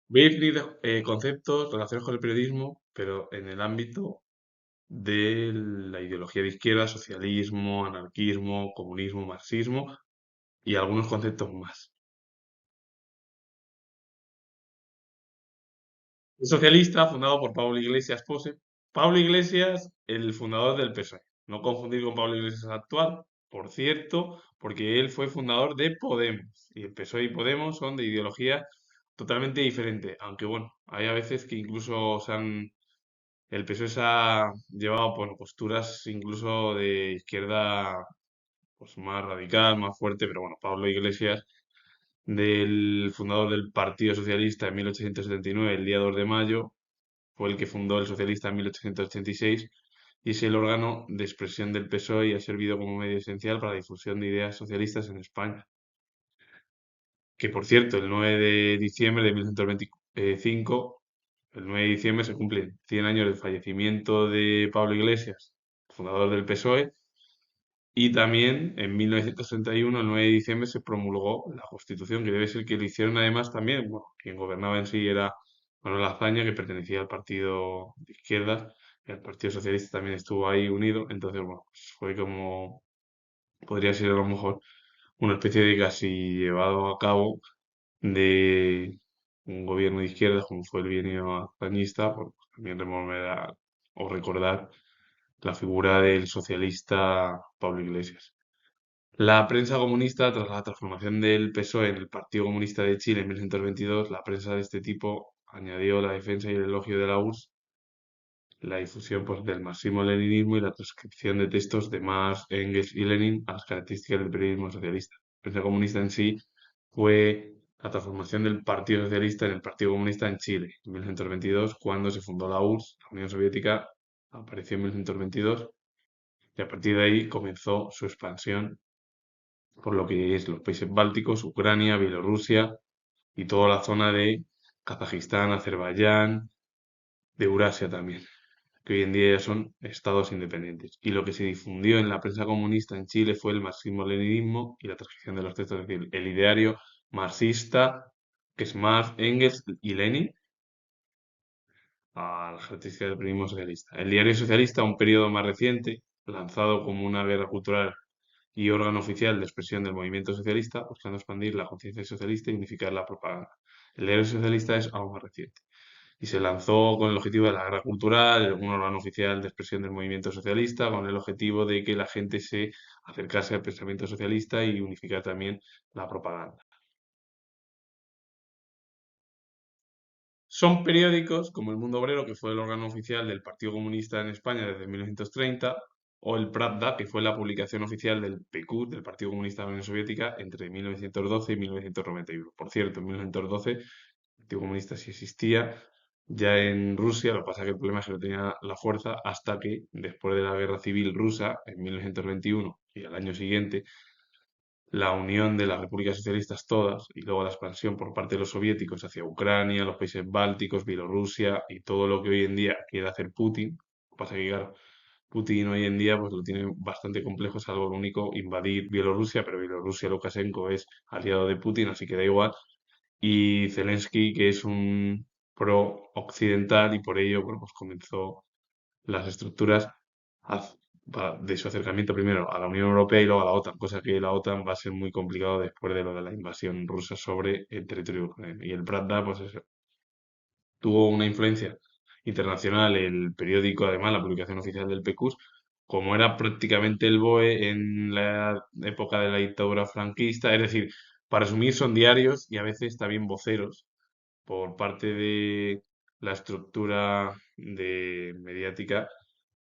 Voy a definir conceptos relacionados con el periodismo, pero en el ámbito de la ideología de izquierda, socialismo, anarquismo, comunismo, marxismo y algunos conceptos más. Es socialista, fundado por Pablo Iglesias Pose. Pablo Iglesias, el fundador del PSOE. No confundir con Pablo Iglesias actual, por cierto, porque él fue fundador de Podemos. Y el PSOE y Podemos son de ideología totalmente diferente. Aunque bueno, hay a veces que incluso el PSOE se ha llevado bueno, posturas incluso de izquierda pues, más radical, más fuerte, pero bueno, Pablo Iglesias, del fundador del Partido Socialista en 1879, el día 2 de mayo, fue el que fundó el Socialista en 1886 y es el órgano de expresión del PSOE y ha servido como medio esencial para la difusión de ideas socialistas en España. Que por cierto, el 9 de diciembre de 1925, el 9 de diciembre se cumplen 100 años del fallecimiento de Pablo Iglesias, fundador del PSOE, y también en 1931, el 9 de diciembre, se promulgó la Constitución, que debe ser que lo hicieron además también, bueno, quien gobernaba en sí era Manuel Azaña, que pertenecía al partido de izquierdas, y el Partido Socialista también estuvo ahí unido, entonces, bueno, pues fue como, podría ser a lo mejor una especie de casi llevado a cabo de un gobierno de izquierdas, como fue el bienio azañista, por también rememorar o recordar la figura del socialista Pablo Iglesias. La prensa comunista, tras la transformación del PSOE en el Partido Comunista de Chile en 1922, la prensa de este tipo añadió la defensa y el elogio de la URSS, la difusión pues, del marxismo-leninismo y la transcripción de textos de Marx, Engels y Lenin a las características del periodismo socialista. La prensa comunista en sí fue la transformación del Partido Socialista en el Partido Comunista en Chile, en 1922, cuando se fundó la URSS, la Unión Soviética apareció en 1922 y a partir de ahí comenzó su expansión por lo que es los países bálticos, Ucrania, Bielorrusia y toda la zona de Kazajistán, Azerbaiyán, de Eurasia también, que hoy en día ya son estados independientes. Y lo que se difundió en la prensa comunista en Chile fue el marxismo-leninismo y la transcripción de los textos, es decir, el ideario marxista, que es Marx, Engels y Lenin, a las características del periodismo socialista. El diario socialista, un periodo más reciente, lanzado como una guerra cultural y órgano oficial de expresión del movimiento socialista, buscando expandir la conciencia socialista y unificar la propaganda. El diario socialista es algo más reciente y se lanzó con el objetivo de la guerra cultural, un órgano oficial de expresión del movimiento socialista, con el objetivo de que la gente se acercase al pensamiento socialista y unificar también la propaganda. Son periódicos como El Mundo Obrero, que fue el órgano oficial del Partido Comunista en España desde 1930, o el Pravda, que fue la publicación oficial del PQ, del Partido Comunista de la Unión Soviética, entre 1912 y 1991. Por cierto, en 1912 el Partido Comunista sí existía ya en Rusia, lo que pasa es que el problema es que no tenía la fuerza hasta que, después de la Guerra Civil Rusa, en 1921 y al año siguiente, la unión de las repúblicas socialistas todas y luego la expansión por parte de los soviéticos hacia Ucrania, los países bálticos, Bielorrusia y todo lo que hoy en día quiere hacer Putin. Lo que pasa es que, claro, Putin hoy en día pues lo tiene bastante complejo, salvo lo único, invadir Bielorrusia, pero Bielorrusia, Lukashenko es aliado de Putin, así que da igual. Y Zelensky, que es un pro-occidental y por ello, bueno, pues comenzó las estructuras haz- de su acercamiento primero a la Unión Europea y luego a la OTAN, cosa que la OTAN va a ser muy complicado después de lo de la invasión rusa sobre el territorio ucraniano. Y el Pravda, pues eso, tuvo una influencia internacional, el periódico, además, la publicación oficial del PQS, como era prácticamente el BOE en la época de la dictadura franquista, es decir, para resumir, son diarios y a veces también voceros por parte de la estructura mediática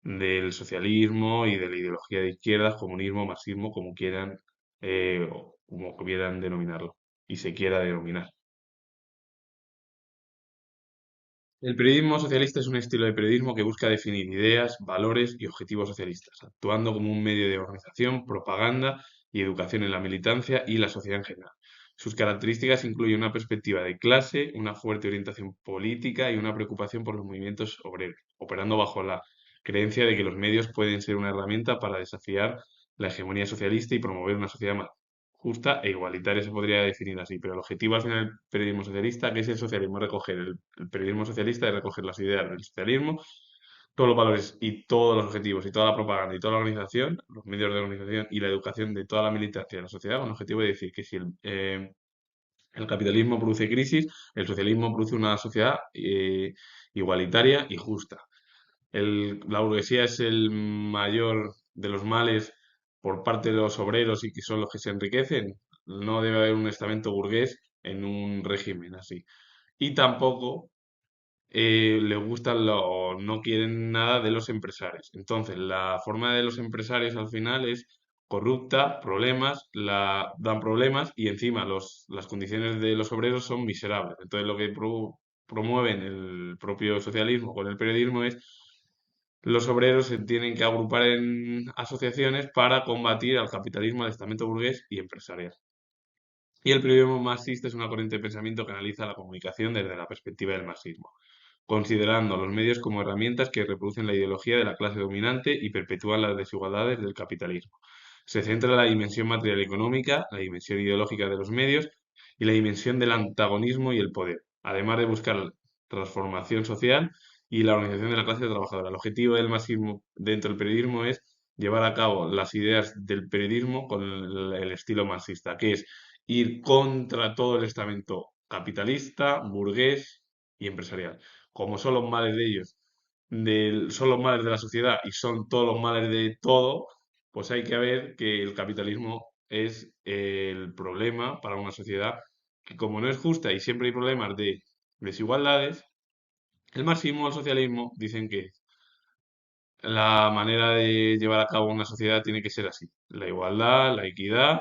del socialismo y de la ideología de izquierdas, comunismo, marxismo, como quieran, o como quieran denominarlo y se quiera denominar. El periodismo socialista es un estilo de periodismo que busca definir ideas, valores y objetivos socialistas, actuando como un medio de organización, propaganda y educación en la militancia y la sociedad en general. Sus características incluyen una perspectiva de clase, una fuerte orientación política y una preocupación por los movimientos obreros, operando bajo la creencia de que los medios pueden ser una herramienta para desafiar la hegemonía socialista y promover una sociedad más justa e igualitaria se podría definir así, pero el objetivo al final del periodismo socialista, que es el socialismo, es recoger el periodismo socialista, es recoger las ideas del socialismo, todos los valores y todos los objetivos y toda la propaganda y toda la organización, los medios de organización y la educación de toda la militancia de la sociedad, con el objetivo de decir que si el capitalismo produce crisis, el socialismo produce una sociedad igualitaria y justa. La burguesía es el mayor de los males por parte de los obreros y que son los que se enriquecen. No debe haber un estamento burgués en un régimen así. Y tampoco le gustan o no quieren nada de los empresarios. Entonces, la forma de los empresarios al final es corrupta, problemas, dan problemas y encima las condiciones de los obreros son miserables. Entonces, lo que promueven el propio socialismo con el periodismo es los obreros se tienen que agrupar en asociaciones para combatir al capitalismo, al estamento burgués y empresarial. Y el periodismo marxista es una corriente de pensamiento que analiza la comunicación desde la perspectiva del marxismo, considerando los medios como herramientas que reproducen la ideología de la clase dominante y perpetúan las desigualdades del capitalismo. Se centra en la dimensión material y económica, la dimensión ideológica de los medios y la dimensión del antagonismo y el poder, además de buscar transformación social y la organización de la clase trabajadora. El objetivo del marxismo dentro del periodismo es llevar a cabo las ideas del periodismo con el estilo marxista, que es ir contra todo el estamento capitalista, burgués y empresarial. Como son los males de ellos, son los males de la sociedad y son todos los males de todo, pues hay que ver que el capitalismo es el problema para una sociedad que como no es justa y siempre hay problemas de desigualdades, el marxismo o el socialismo dicen que la manera de llevar a cabo una sociedad tiene que ser así, la igualdad, la equidad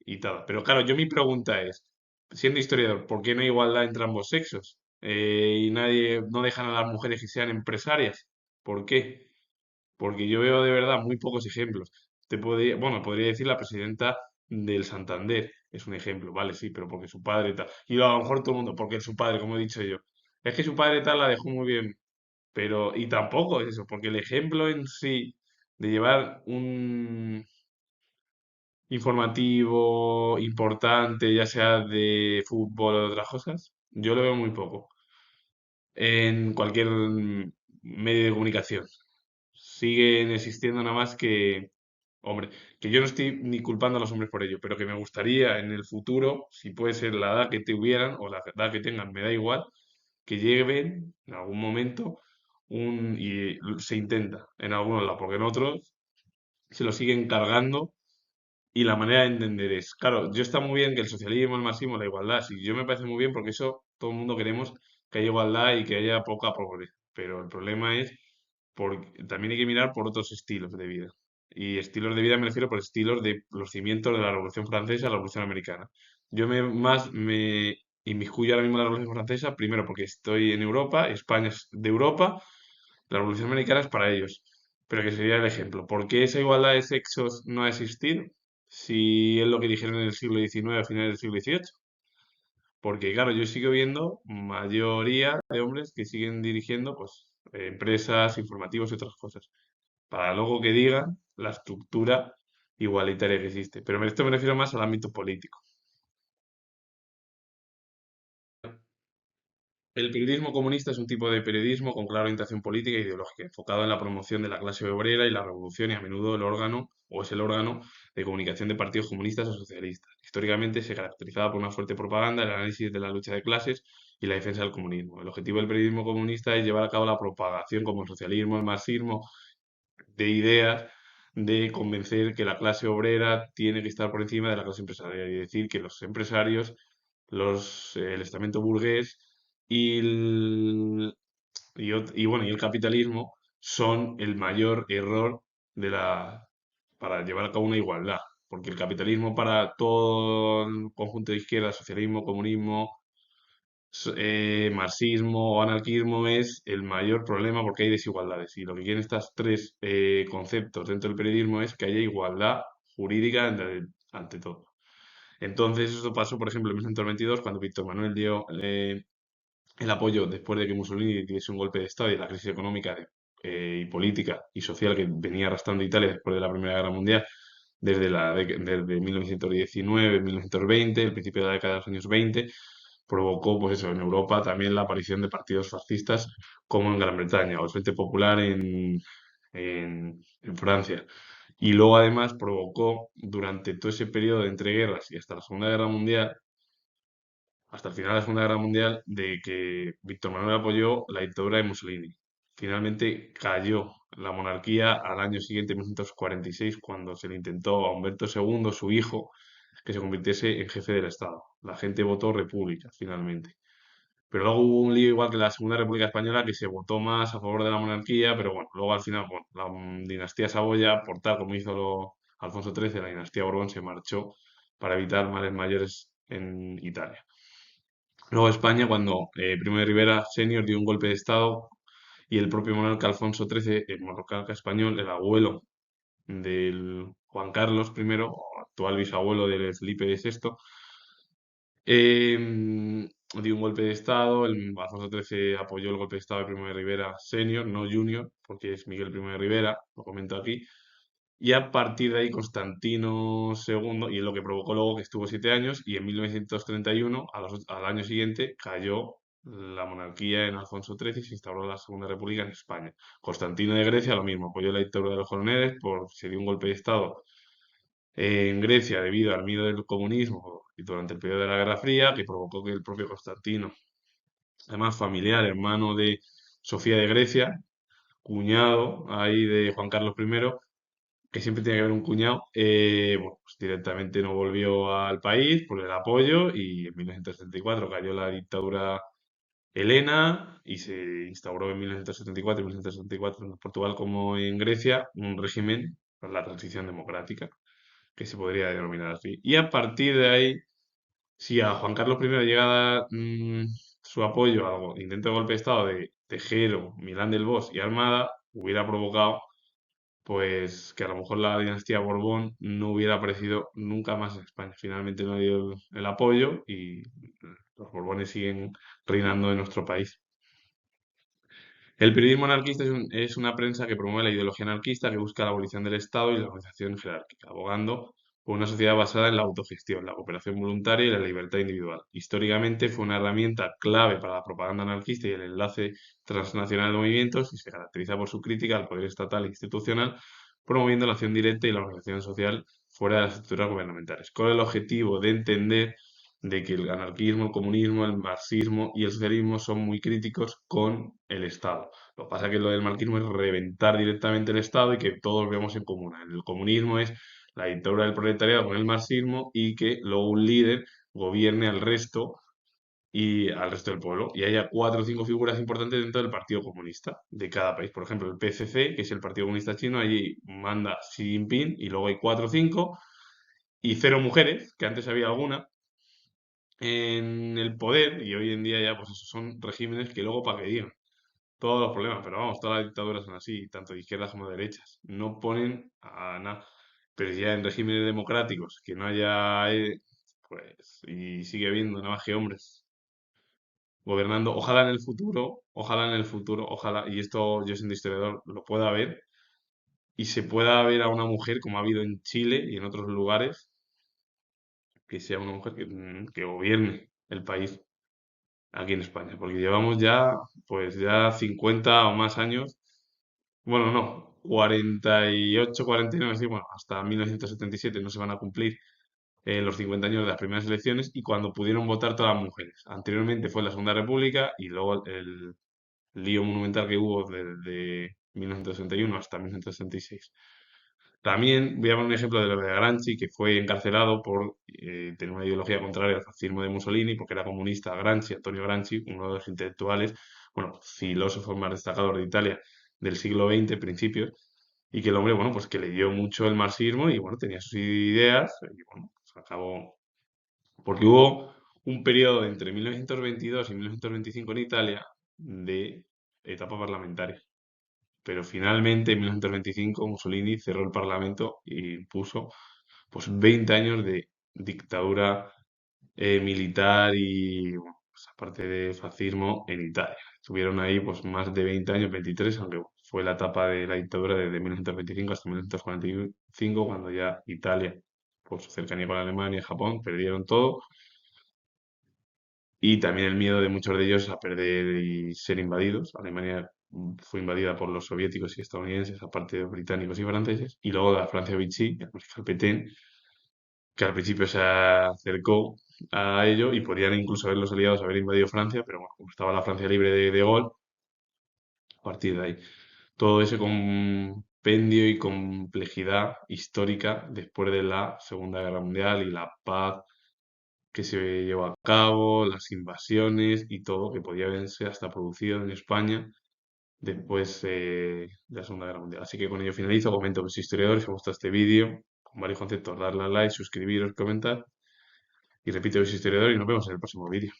y tal. Pero claro, yo mi pregunta es, siendo historiador, ¿por qué no hay igualdad entre ambos sexos? Y no dejan a las mujeres que sean empresarias. ¿Por qué? Porque yo veo de verdad muy pocos ejemplos. Bueno, podría decir la presidenta del Santander, es un ejemplo, vale, sí, pero porque su padre tal. Y a lo mejor todo el mundo, porque su padre, como he dicho yo. Es que su padre tal la dejó muy bien, pero, y tampoco es eso, porque el ejemplo en sí de llevar un informativo importante, ya sea de fútbol o de otras cosas, yo lo veo muy poco en cualquier medio de comunicación. Siguen existiendo nada más que, hombre, que yo no estoy ni culpando a los hombres por ello, pero que me gustaría en el futuro, si puede ser la edad que tuvieran o la edad que tengan, me da igual, que lleguen en algún momento y se intenta en algunos lados, porque en otros se lo siguen cargando y la manera de entender es, claro, yo está muy bien que el socialismo, el marxismo, la igualdad, sí, yo me parece muy bien porque eso todo el mundo queremos que haya igualdad y que haya poca pobreza, pero el problema es porque también hay que mirar por otros estilos de vida. Y estilos de vida me refiero por estilos de los cimientos de la Revolución Francesa y la Revolución Americana. Más me inmiscuyo ahora mismo en la Revolución Francesa, primero porque estoy en Europa, España es de Europa, la Revolución Americana es para ellos. Pero que sería el ejemplo. ¿Por qué esa igualdad de sexos no ha existido? Si es lo que dijeron en el siglo XIX, a finales del siglo XVIII. Porque, claro, yo sigo viendo mayoría de hombres que siguen dirigiendo pues, empresas, informativos y otras cosas para luego que digan la estructura igualitaria que existe. Pero esto me refiero más al ámbito político. El periodismo comunista es un tipo de periodismo con clara orientación política e ideológica, enfocado en la promoción de la clase obrera y la revolución y a menudo el órgano o es el órgano de comunicación de partidos comunistas o socialistas. Históricamente se caracterizaba por una fuerte propaganda, el análisis de la lucha de clases y la defensa del comunismo. El objetivo del periodismo comunista es llevar a cabo la propagación como el socialismo, el marxismo de ideas de convencer que la clase obrera tiene que estar por encima de la clase empresarial y decir que los empresarios, el estamento burgués y bueno, y el capitalismo son el mayor error para llevar a cabo una igualdad. Porque el capitalismo para todo el conjunto de izquierda, socialismo, comunismo, marxismo o anarquismo es el mayor problema porque hay desigualdades. Y lo que quieren estos tres conceptos dentro del periodismo es que haya igualdad jurídica ante todo. Entonces, eso pasó, por ejemplo, en 1922, cuando Víctor Manuel dio el apoyo después de que Mussolini diese un golpe de Estado y la crisis económica y política y social que venía arrastrando Italia después de la Primera Guerra Mundial desde 1919, 1920, el principio de la década de los años 20, provocó, pues eso, en Europa también la aparición de partidos fascistas como en Gran Bretaña o el Frente Popular en Francia. Y luego además provocó durante todo ese periodo de entreguerras y hasta la Segunda Guerra Mundial, hasta el final de la Segunda Guerra Mundial, de que Víctor Manuel apoyó la dictadura de Mussolini. Finalmente cayó la monarquía al año siguiente, en 1946, cuando se le intentó a Humberto II, su hijo, que se convirtiese en jefe del Estado. La gente votó república, finalmente. Pero luego hubo un lío igual que la Segunda República Española que se votó más a favor de la monarquía, pero bueno, luego al final, bueno, la dinastía Saboya, por tal como hizo Alfonso XIII, la dinastía Borbón se marchó para evitar males mayores en Italia. Luego España, cuando Primo de Rivera Senior dio un golpe de Estado y el propio monarca Alfonso XIII, el monarca español, el abuelo del Juan Carlos I, o actual bisabuelo de Felipe VI, dio un golpe de Estado. Alfonso XIII apoyó el golpe de Estado de Primo de Rivera Senior, no Junior, porque es Miguel Primo de Rivera, lo comento aquí. Y a partir de ahí Constantino II, y es lo que provocó luego que estuvo 7 años, y en 1931, al año siguiente, cayó la monarquía en Alfonso XIII y se instauró la Segunda República en España. Constantino de Grecia, lo mismo, apoyó la dictadura de los coroneles, se dio un golpe de Estado en Grecia debido al miedo del comunismo y durante el periodo de la Guerra Fría, que provocó que el propio Constantino, además familiar, hermano de Sofía de Grecia, cuñado ahí de Juan Carlos I, que siempre tiene que haber un cuñado, bueno, pues directamente no volvió al país por el apoyo y en 1974 cayó la dictadura helena y se instauró en 1974 y 1974 tanto en Portugal como en Grecia un régimen para la transición democrática, que se podría denominar así. Y a partir de ahí, si a Juan Carlos I llega a dar su apoyo al intento de golpe de Estado de Tejero, Milán del Bosch y Armada, hubiera provocado pues que a lo mejor la dinastía Borbón no hubiera aparecido nunca más en España. Finalmente no dio el apoyo y los Borbones siguen reinando en nuestro país. El periodismo anarquista es una prensa que promueve la ideología anarquista, que busca la abolición del Estado y la organización jerárquica, abogando por una sociedad basada en la autogestión, la cooperación voluntaria y la libertad individual. Históricamente fue una herramienta clave para la propaganda anarquista y el enlace transnacional de movimientos y se caracteriza por su crítica al poder estatal e institucional, promoviendo la acción directa y la organización social fuera de las estructuras gubernamentales, con el objetivo de entender de que el anarquismo, el comunismo, el marxismo y el socialismo son muy críticos con el Estado. Lo que pasa es que lo del marxismo es reventar directamente el Estado y que todos vemos en común. El comunismo es la dictadura del proletariado con el marxismo y que luego un líder gobierne al resto del pueblo y haya cuatro o cinco figuras importantes dentro del Partido Comunista de cada país. Por ejemplo, el PCC, que es el Partido Comunista Chino, allí manda Xi Jinping y luego hay cuatro o cinco y cero mujeres, que antes había alguna, en el poder y hoy en día ya pues esos son regímenes que luego para que digan todos los problemas, pero vamos, todas las dictaduras son así, tanto de izquierdas como de derechas, no ponen a nada, pero ya en regímenes democráticos que no haya, pues, y sigue habiendo navaje hombres gobernando, ojalá en el futuro, ojalá, y esto yo siendo historiador lo pueda ver, y se pueda ver a una mujer como ha habido en Chile y en otros lugares, que sea una mujer que gobierne el país aquí en España, porque llevamos ya, pues ya 50 o más años, bueno, no, 48, 49, sí, bueno, hasta 1977 no se van a cumplir los 50 años de las primeras elecciones y cuando pudieron votar todas las mujeres. Anteriormente fue la Segunda República y luego el lío monumental que hubo desde 1961 hasta 1966. También voy a poner un ejemplo de lo de Gramsci, que fue encarcelado por tener una ideología contraria al fascismo de Mussolini, porque era comunista. Gramsci, Antonio Gramsci, uno de los intelectuales, bueno, filósofos más destacados de Italia del siglo XX, principios, y que el hombre, bueno, pues que leyó mucho el marxismo y, bueno, tenía sus ideas, y, bueno, pues acabó, porque hubo un periodo entre 1922 y 1925 en Italia de etapa parlamentaria. Pero finalmente, en 1925, Mussolini cerró el Parlamento y puso pues 20 años de dictadura militar y bueno, pues, aparte de fascismo en Italia. Estuvieron ahí pues más de 20 años, 23, aunque bueno, fue la etapa de la dictadura desde 1925 hasta 1945, cuando ya Italia, por su cercanía con Alemania y Japón, perdieron todo. Y también el miedo de muchos de ellos a perder y ser invadidos. Alemania fue invadida por los soviéticos y estadounidenses, aparte de británicos y franceses. Y luego la Francia Vichy, el mariscal Pétain, que al principio se acercó a ello y podrían incluso haber los aliados haber invadido Francia, pero bueno, como estaba la Francia libre de Gaulle, a partir de ahí. Todo ese compendio y complejidad histórica después de la Segunda Guerra Mundial y la paz que se llevó a cabo, las invasiones y todo que podía haberse hasta producido en España después de la Segunda Guerra Mundial. Así que con ello finalizo. Comento que soy historiador. Si os gusta este vídeo con varios conceptos, darle a like, suscribiros, comentar. Y repito que soy historiador y nos vemos en el próximo vídeo.